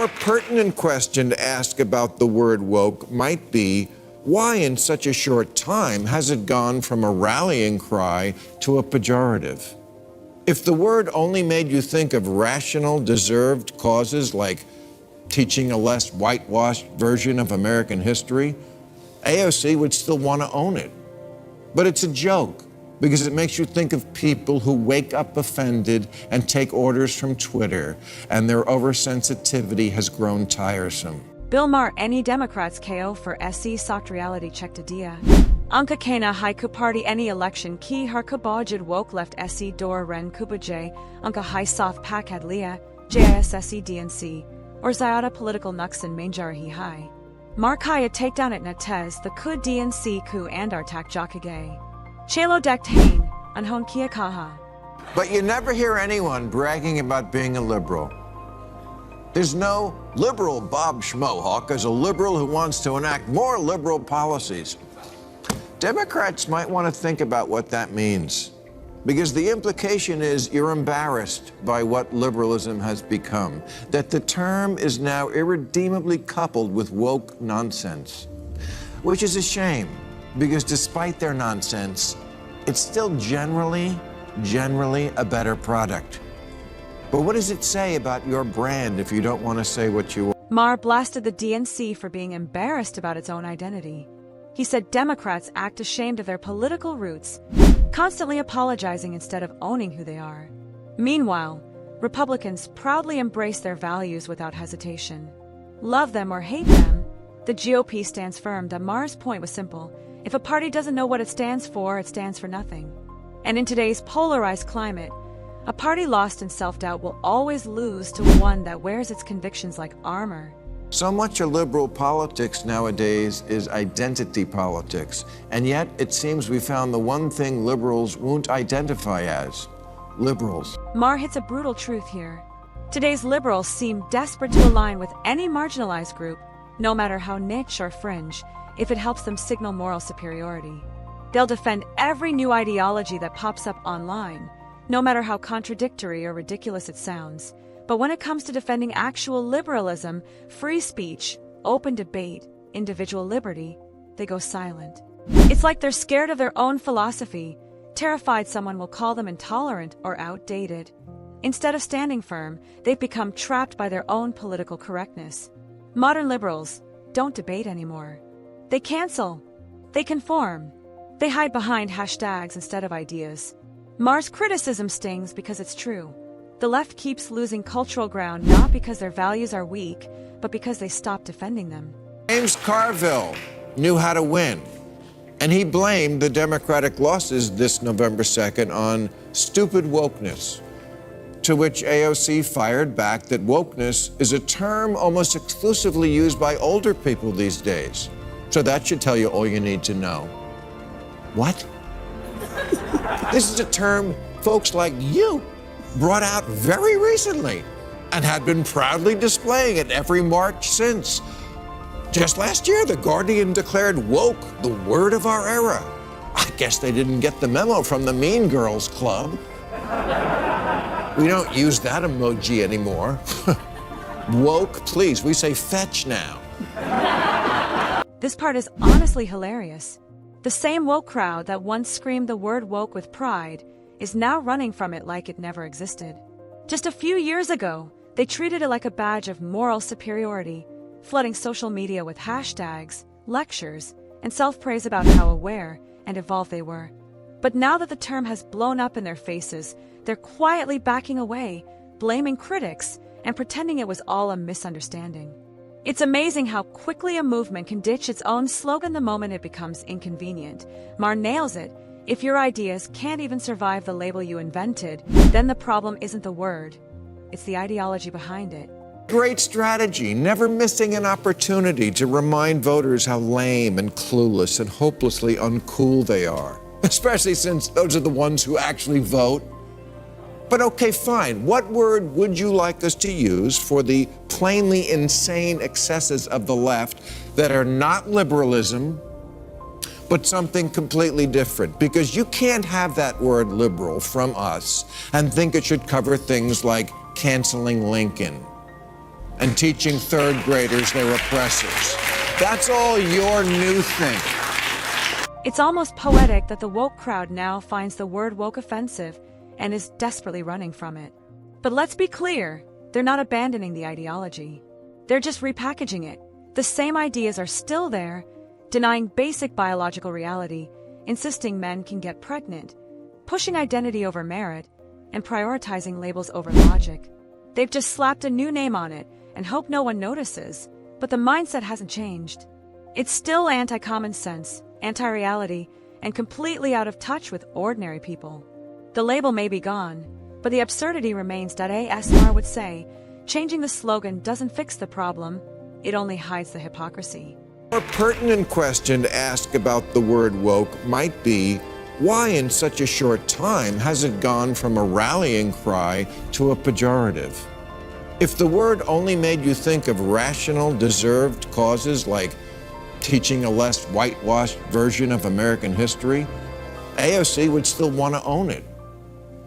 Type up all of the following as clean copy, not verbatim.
A more pertinent question to ask about the word woke might be, why in such a short time has it gone from a rallying cry to a pejorative? If the word only made you think of rational, deserved causes like teaching a less whitewashed version of American history, AOC would still want to own it. But it's a joke because it makes you think of people who wake up offended and take orders from Twitter, and their oversensitivity has grown tiresome. Bill Maher, any Democrats KO for SE soft reality check to dia. Anka Kena haiku party any election ki har kabajid woke left SE door ren kubajay, Anka high soft pack had Leah, JISSE DNC, or Zyada political nuxin manjar hi high. Markaya takedown at Natez, the Kud DNC ku and Artak Jakagay. Chelo dekt hain, anhon kia kaha. But you never hear anyone bragging about being a liberal. There's no liberal Bob Schmohawk as a liberal who wants to enact more liberal policies. Democrats might want to think about what that means, because the implication is you're embarrassed by what liberalism has become, that the term is now irredeemably coupled with woke nonsense, which is a shame, because despite their nonsense, it's still generally a better product. But what does it say about your brand if you don't want to say what you want? Maher blasted the DNC for being embarrassed about its own identity. He said Democrats act ashamed of their political roots, constantly apologizing instead of owning who they are. Meanwhile, Republicans proudly embrace their values without hesitation. Love them or hate them, the GOP stands firm that Maher's point was simple. If a party doesn't know what it stands for nothing. And in today's polarized climate, a party lost in self-doubt will always lose to one that wears its convictions like armor. So much of liberal politics nowadays is identity politics, and yet it seems we found the one thing liberals won't identify as: liberals. Maher hits a brutal truth here. Today's liberals seem desperate to align with any marginalized group, no matter how niche or fringe, if it helps them signal moral superiority. They'll defend every new ideology that pops up online, no matter how contradictory or ridiculous it sounds. But when it comes to defending actual liberalism, free speech, open debate, individual liberty, they go silent. It's like they're scared of their own philosophy, terrified someone will call them intolerant or outdated. Instead of standing firm, they've become trapped by their own political correctness. Modern liberals don't debate anymore. They cancel. They conform. They hide behind hashtags instead of ideas. Maher's criticism stings because it's true. The left keeps losing cultural ground not because their values are weak, but because they stop defending them. James Carville knew how to win, and he blamed the Democratic losses this November 2nd on stupid wokeness, to which AOC fired back that wokeness is a term almost exclusively used by older people these days. So that should tell you all you need to know. What? This is a term folks like you brought out very recently and had been proudly displaying at every march since. Just last year, The Guardian declared woke the word of our era. I guess they didn't get the memo from the Mean Girls Club. We don't use that emoji anymore. Woke, please, we say fetch now. This part is honestly hilarious. The same woke crowd that once screamed the word woke with pride is now running from it like it never existed. Just a few years ago, they treated it like a badge of moral superiority, flooding social media with hashtags, lectures, and self-praise about how aware and evolved they were. But now that the term has blown up in their faces, they're quietly backing away, blaming critics, and pretending it was all a misunderstanding. It's amazing how quickly a movement can ditch its own slogan the moment it becomes inconvenient. Maher nails it. If your ideas can't even survive the label you invented, then the problem isn't the word. It's the ideology behind it. Great strategy, never missing an opportunity to remind voters how lame and clueless and hopelessly uncool they are, especially since those are the ones who actually vote. But okay, fine. What word would you like us to use for the plainly insane excesses of the left that are not liberalism, but something completely different? Because you can't have that word liberal from us and think it should cover things like canceling Lincoln and teaching third graders they're oppressors. That's all your new thing. It's almost poetic that the woke crowd now finds the word woke offensive and is desperately running from it. But let's be clear, they're not abandoning the ideology. They're just repackaging it. The same ideas are still there, denying basic biological reality, insisting men can get pregnant, pushing identity over merit, and prioritizing labels over logic. They've just slapped a new name on it and hope no one notices, but the mindset hasn't changed. It's still anti-common sense, anti-reality, and completely out of touch with ordinary people. The label may be gone, but the absurdity remains. ASMR would say, changing the slogan doesn't fix the problem, it only hides the hypocrisy. A more pertinent question to ask about the word woke might be, why in such a short time has it gone from a rallying cry to a pejorative? If the word only made you think of rational, deserved causes like teaching a less whitewashed version of American history, AOC would still want to own it.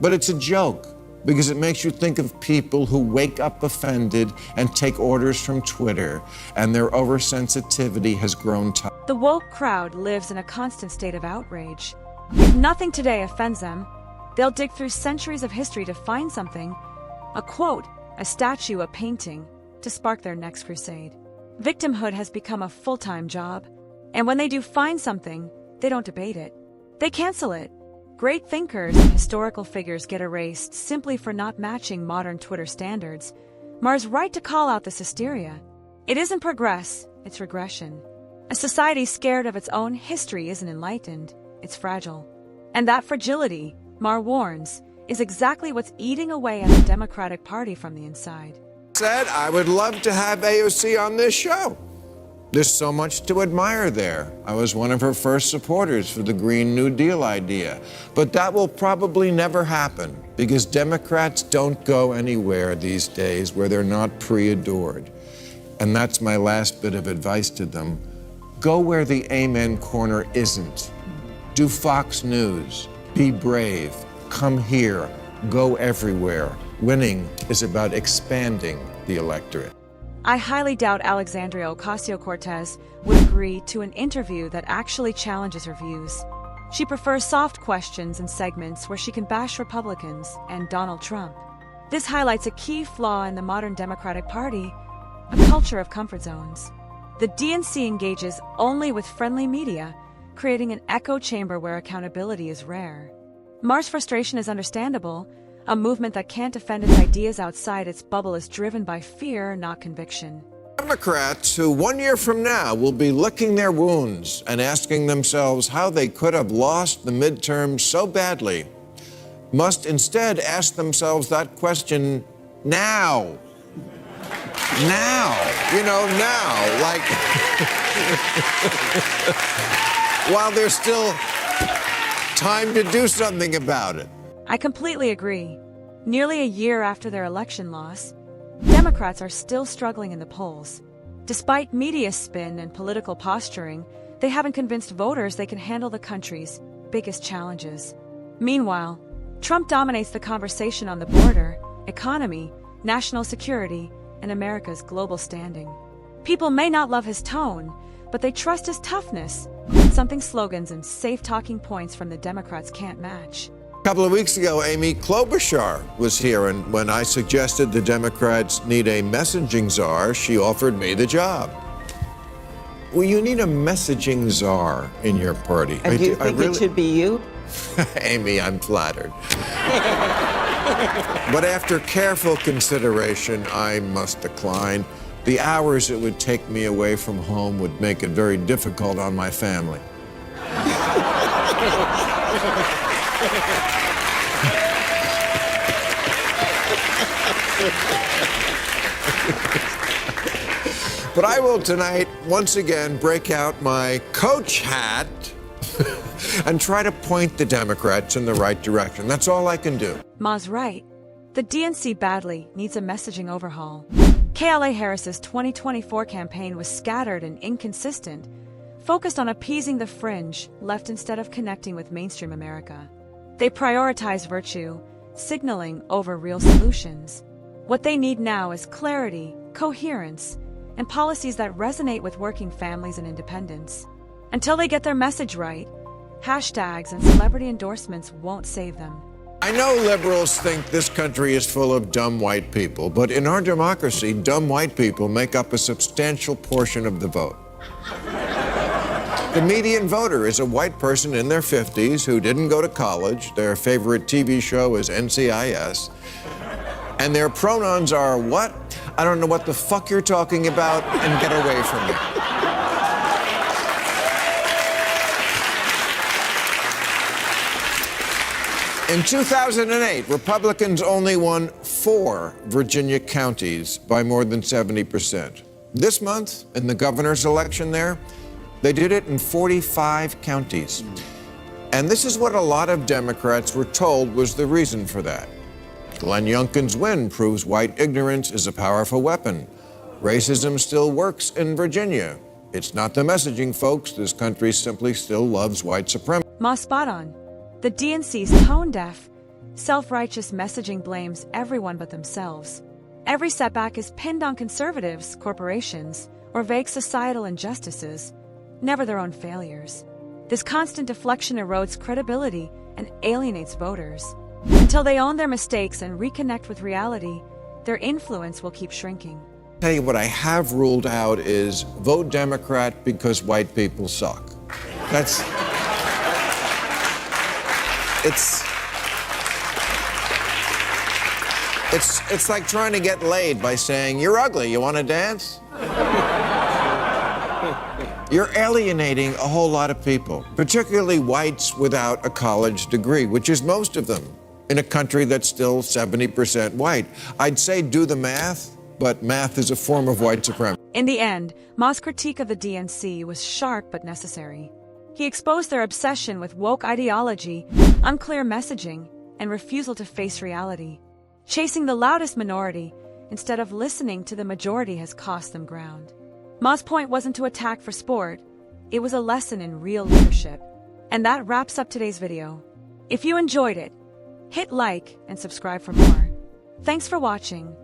But it's a joke because it makes you think of people who wake up offended and take orders from Twitter, and their oversensitivity has grown tired. The woke crowd lives in a constant state of outrage. If nothing today offends them, they'll dig through centuries of history to find something, a quote, a statue, a painting, to spark their next crusade. Victimhood has become a full-time job, and when they do find something, they don't debate it. They cancel it. Great thinkers and historical figures get erased simply for not matching modern Twitter standards. Maher's right to call out this hysteria. It isn't progress, it's regression. A society scared of its own history isn't enlightened, it's fragile. And that fragility, Maher warns, is exactly what's eating away at the Democratic Party from the inside. Said I would love to have AOC on this show. There's so much to admire there. I was one of her first supporters for the Green New Deal idea. But that will probably never happen because Democrats don't go anywhere these days where they're not pre-adored. And that's my last bit of advice to them. Go where the amen corner isn't. Do Fox News. Be brave. Come here. Go everywhere. Winning is about expanding the electorate. I highly doubt Alexandria Ocasio-Cortez would agree to an interview that actually challenges her views. She prefers soft questions and segments where she can bash Republicans and Donald Trump. This highlights a key flaw in the modern Democratic Party, a culture of comfort zones. The DNC engages only with friendly media, creating an echo chamber where accountability is rare. Maher's frustration is understandable. A movement that can't defend its ideas outside its bubble is driven by fear, not conviction. Democrats who 1 year from now will be licking their wounds and asking themselves how they could have lost the midterms so badly must instead ask themselves that question now. Now. You know, now. Like, while there's still time to do something about it. I completely agree. Nearly a year after their election loss, Democrats are still struggling in the polls. Despite media spin and political posturing, they haven't convinced voters they can handle the country's biggest challenges. Meanwhile, Trump dominates the conversation on the border, economy, national security, and America's global standing. People may not love his tone, but they trust his toughness, something slogans and safe talking points from the Democrats can't match. A couple of weeks ago, Amy Klobuchar was here, and when I suggested the Democrats need a messaging czar, she offered me the job. Well, you need a messaging czar in your party. And do you think it should be you? Amy, I'm flattered. But after careful consideration, I must decline. The hours it would take me away from home would make it very difficult on my family. But I will tonight, once again, break out my coach hat and try to point the Democrats in the right direction. That's all I can do. Ma's right. The DNC badly needs a messaging overhaul. Kamala Harris's 2024 campaign was scattered and inconsistent, focused on appeasing the fringe left instead of connecting with mainstream America. They prioritize virtue, signaling over real solutions. What they need now is clarity, coherence, and policies that resonate with working families and independents. Until they get their message right, hashtags and celebrity endorsements won't save them. I know liberals think this country is full of dumb white people, but in our democracy, dumb white people make up a substantial portion of the vote. The median voter is a white person in their 50s who didn't go to college, their favorite TV show is NCIS, and their pronouns are what? I don't know what the fuck you're talking about, and get away from me. In 2008, Republicans only won 4 Virginia counties by more than 70%. This month, in the governor's election there, they did it in 45 counties. And this is what a lot of Democrats were told was the reason for that. Glenn Youngkin's win proves white ignorance is a powerful weapon. Racism still works in Virginia. It's not the messaging, folks. This country simply still loves white supremacy. Ma spot on. The DNC's tone-deaf, self-righteous messaging blames everyone but themselves. Every setback is pinned on conservatives, corporations, or vague societal injustices, never their own failures. This constant deflection erodes credibility and alienates voters. Until they own their mistakes and reconnect with reality, their influence will keep shrinking. Tell you what I have ruled out is vote Democrat because white people suck. It's like trying to get laid by saying, you're ugly, you want to dance? You're alienating a whole lot of people, particularly whites without a college degree, which is most of them, in a country that's still 70% white. I'd say do the math, but math is a form of white supremacy. In the end, Ma's critique of the DNC was sharp but necessary. He exposed their obsession with woke ideology, unclear messaging, and refusal to face reality. Chasing the loudest minority instead of listening to the majority has cost them ground. Ma's point wasn't to attack for sport, it was a lesson in real leadership. And that wraps up today's video. If you enjoyed it, hit like and subscribe for more. Thanks for watching.